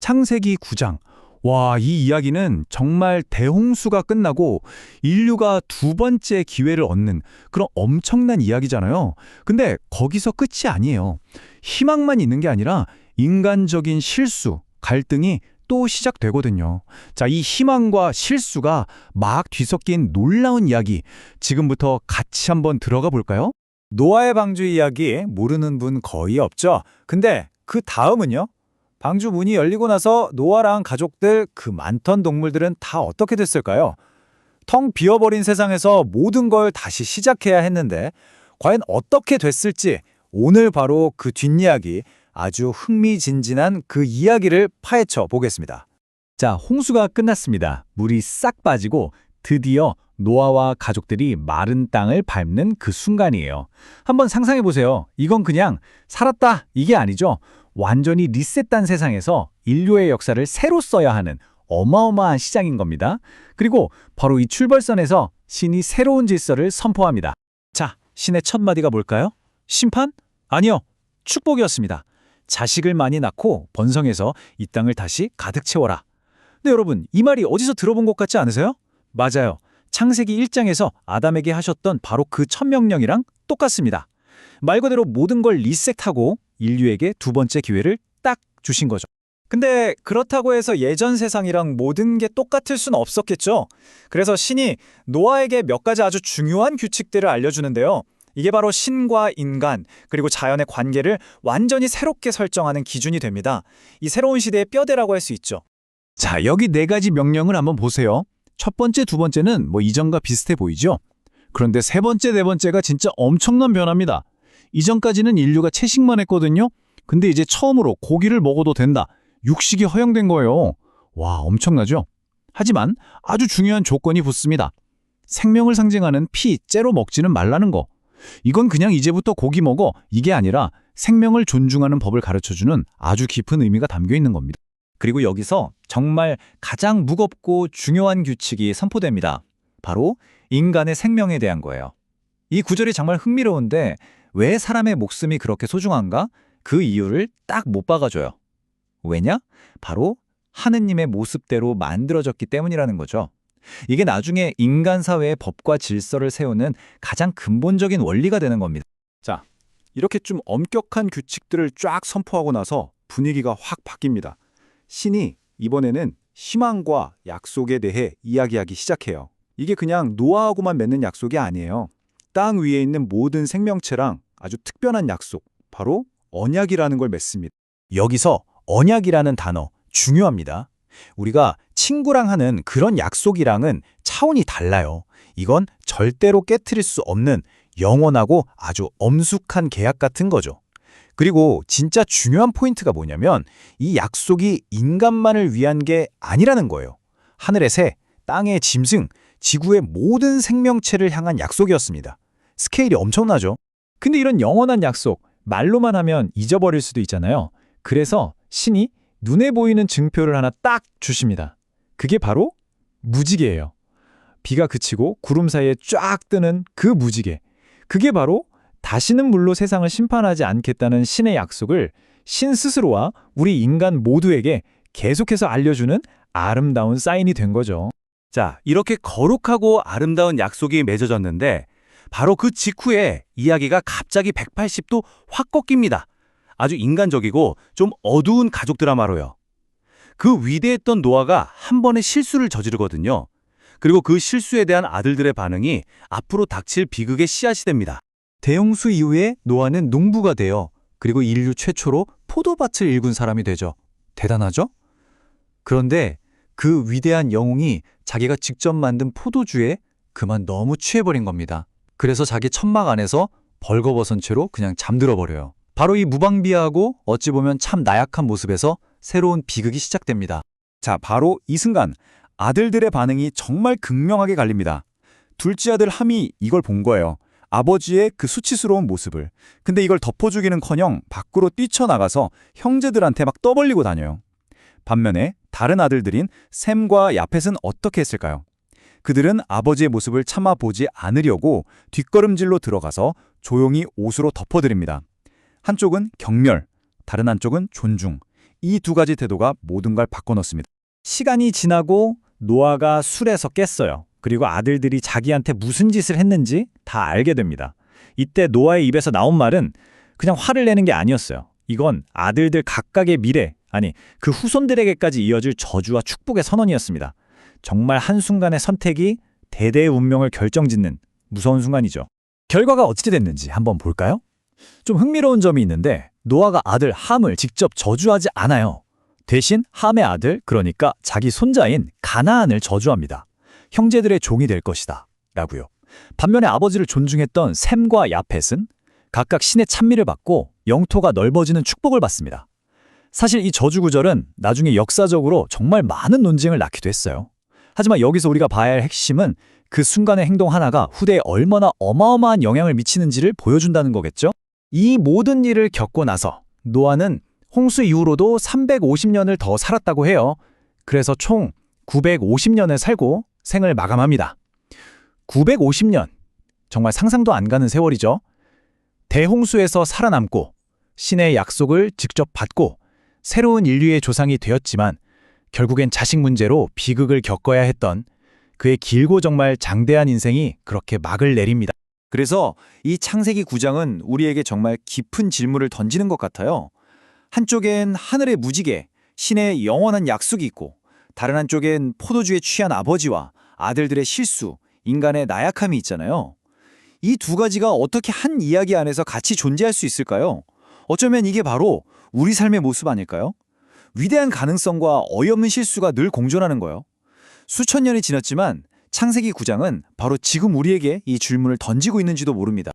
창세기 9장. 와, 이 이야기는 정말 대홍수가 끝나고 인류가 두 번째 기회를 얻는 그런 엄청난 이야기잖아요. 근데 거기서 끝이 아니에요. 희망만 있는 게 아니라 인간적인 실수, 갈등이 또 시작되거든요. 자, 이 희망과 실수가 막 뒤섞인 놀라운 이야기, 지금부터 같이 한번 들어가 볼까요? 노아의 방주 이야기 모르는 분 거의 없죠. 근데 그 다음은요? 방주 문이 열리고 나서 노아랑 가족들 그 많던 동물들은 다 어떻게 됐을까요? 텅 비어버린 세상에서 모든 걸 다시 시작해야 했는데 과연 어떻게 됐을지 오늘 바로 그 뒷이야기 아주 흥미진진한 그 이야기를 파헤쳐 보겠습니다. 자, 홍수가 끝났습니다. 물이 싹 빠지고 드디어 노아와 가족들이 마른 땅을 밟는 그 순간이에요. 한번 상상해 보세요. 이건 그냥 살았다 이게 아니죠. 완전히 리셋된 세상에서 인류의 역사를 새로 써야 하는 어마어마한 시작인 겁니다. 그리고 바로 이 출발선에서 신이 새로운 질서를 선포합니다. 자, 신의 첫 마디가 뭘까요? 심판? 아니요, 축복이었습니다. 자식을 많이 낳고 번성해서 이 땅을 다시 가득 채워라. 근데 여러분, 이 말이 어디서 들어본 것 같지 않으세요? 맞아요. 창세기 1장에서 아담에게 하셨던 바로 그 첫 명령이랑 똑같습니다. 말 그대로 모든 걸 리셋하고 인류에게 두 번째 기회를 딱 주신 거죠. 근데 그렇다고 해서 예전 세상이랑 모든 게 똑같을 수는 없었겠죠. 그래서 신이 노아에게 몇 가지 아주 중요한 규칙들을 알려주는데요. 이게 바로 신과 인간, 그리고 자연의 관계를 완전히 새롭게 설정하는 기준이 됩니다. 이 새로운 시대의 뼈대라고 할 수 있죠. 자, 여기 네 가지 명령을 한번 보세요. 첫 번째, 두 번째는 뭐 이전과 비슷해 보이죠? 그런데 세 번째, 네 번째가 진짜 엄청난 변화입니다. 이전까지는 인류가 채식만 했거든요. 근데 이제 처음으로 고기를 먹어도 된다. 육식이 허용된 거예요. 와, 엄청나죠? 하지만 아주 중요한 조건이 붙습니다. 생명을 상징하는 피, 째로 먹지는 말라는 거. 이건 그냥 이제부터 고기 먹어 이게 아니라 생명을 존중하는 법을 가르쳐주는 아주 깊은 의미가 담겨 있는 겁니다. 그리고 여기서 정말 가장 무겁고 중요한 규칙이 선포됩니다. 바로 인간의 생명에 대한 거예요. 이 구절이 정말 흥미로운데 왜 사람의 목숨이 그렇게 소중한가? 그 이유를 딱 못 박아줘요. 왜냐? 바로 하느님의 모습대로 만들어졌기 때문이라는 거죠. 이게 나중에 인간 사회의 법과 질서를 세우는 가장 근본적인 원리가 되는 겁니다. 자, 이렇게 좀 엄격한 규칙들을 쫙 선포하고 나서 분위기가 확 바뀝니다. 신이 이번에는 희망과 약속에 대해 이야기하기 시작해요. 이게 그냥 노아하고만 맺는 약속이 아니에요. 땅 위에 있는 모든 생명체랑 아주 특별한 약속, 바로 언약이라는 걸 맺습니다. 여기서 언약이라는 단어 중요합니다. 우리가 친구랑 하는 그런 약속이랑은 차원이 달라요. 이건 절대로 깨트릴 수 없는 영원하고 아주 엄숙한 계약 같은 거죠. 그리고 진짜 중요한 포인트가 뭐냐면 이 약속이 인간만을 위한 게 아니라는 거예요. 하늘의 새, 땅의 짐승, 지구의 모든 생명체를 향한 약속이었습니다. 스케일이 엄청나죠? 근데 이런 영원한 약속, 말로만 하면 잊어버릴 수도 있잖아요. 그래서 신이 눈에 보이는 증표를 하나 딱 주십니다. 그게 바로 무지개예요. 비가 그치고 구름 사이에 쫙 뜨는 그 무지개. 그게 바로 다시는 물로 세상을 심판하지 않겠다는 신의 약속을 신 스스로와 우리 인간 모두에게 계속해서 알려주는 아름다운 사인이 된 거죠. 자, 이렇게 거룩하고 아름다운 약속이 맺어졌는데 바로 그 직후에 이야기가 갑자기 180도 확 꺾입니다. 아주 인간적이고 좀 어두운 가족 드라마로요. 그 위대했던 노아가 한 번의 실수를 저지르거든요. 그리고 그 실수에 대한 아들들의 반응이 앞으로 닥칠 비극의 씨앗이 됩니다. 대홍수 이후에 노아는 농부가 돼요. 그리고 인류 최초로 포도밭을 일군 사람이 되죠. 대단하죠? 그런데 그 위대한 영웅이 자기가 직접 만든 포도주에 그만 너무 취해버린 겁니다. 그래서 자기 천막 안에서 벌거벗은 채로 그냥 잠들어 버려요. 바로 이 무방비하고 어찌 보면 참 나약한 모습에서 새로운 비극이 시작됩니다. 자, 바로 이 순간 아들들의 반응이 정말 극명하게 갈립니다. 둘째 아들 함이 이걸 본 거예요. 아버지의 그 수치스러운 모습을. 근데 이걸 덮어주기는커녕 밖으로 뛰쳐나가서 형제들한테 막 떠벌리고 다녀요. 반면에 다른 아들들인 셈과 야펫은 어떻게 했을까요? 그들은 아버지의 모습을 참아보지 않으려고 뒷걸음질로 들어가서 조용히 옷으로 덮어드립니다. 한쪽은 경멸, 다른 한쪽은 존중. 이 두 가지 태도가 모든 걸 바꿔놓습니다. 시간이 지나고 노아가 술에서 깼어요. 그리고 아들들이 자기한테 무슨 짓을 했는지 다 알게 됩니다. 이때 노아의 입에서 나온 말은 그냥 화를 내는 게 아니었어요. 이건 아들들 각각의 미래, 아니 그 후손들에게까지 이어질 저주와 축복의 선언이었습니다. 정말 한순간의 선택이 대대의 운명을 결정짓는 무서운 순간이죠. 결과가 어찌 됐는지 한번 볼까요? 좀 흥미로운 점이 있는데 노아가 아들 함을 직접 저주하지 않아요. 대신 함의 아들, 그러니까 자기 손자인 가나안을 저주합니다. 형제들의 종이 될 것이다 라고요. 반면에 아버지를 존중했던 셈과 야펫은 각각 신의 찬미를 받고 영토가 넓어지는 축복을 받습니다. 사실 이 저주 구절은 나중에 역사적으로 정말 많은 논쟁을 낳기도 했어요. 하지만 여기서 우리가 봐야 할 핵심은 그 순간의 행동 하나가 후대에 얼마나 어마어마한 영향을 미치는지를 보여준다는 거겠죠? 이 모든 일을 겪고 나서 노아는 홍수 이후로도 350년을 더 살았다고 해요. 그래서 총 950년을 살고 생을 마감합니다. 950년. 정말 상상도 안 가는 세월이죠. 대홍수에서 살아남고 신의 약속을 직접 받고 새로운 인류의 조상이 되었지만 결국엔 자식 문제로 비극을 겪어야 했던 그의 길고 정말 장대한 인생이 그렇게 막을 내립니다. 그래서 이 창세기 9장은 우리에게 정말 깊은 질문을 던지는 것 같아요. 한쪽엔 하늘의 무지개, 신의 영원한 약속이 있고 다른 한쪽엔 포도주에 취한 아버지와 아들들의 실수, 인간의 나약함이 있잖아요. 이 두 가지가 어떻게 한 이야기 안에서 같이 존재할 수 있을까요? 어쩌면 이게 바로 우리 삶의 모습 아닐까요? 위대한 가능성과 어이없는 실수가 늘 공존하는 거예요. 수천 년이 지났지만 창세기 9장은 바로 지금 우리에게 이 질문을 던지고 있는지도 모릅니다.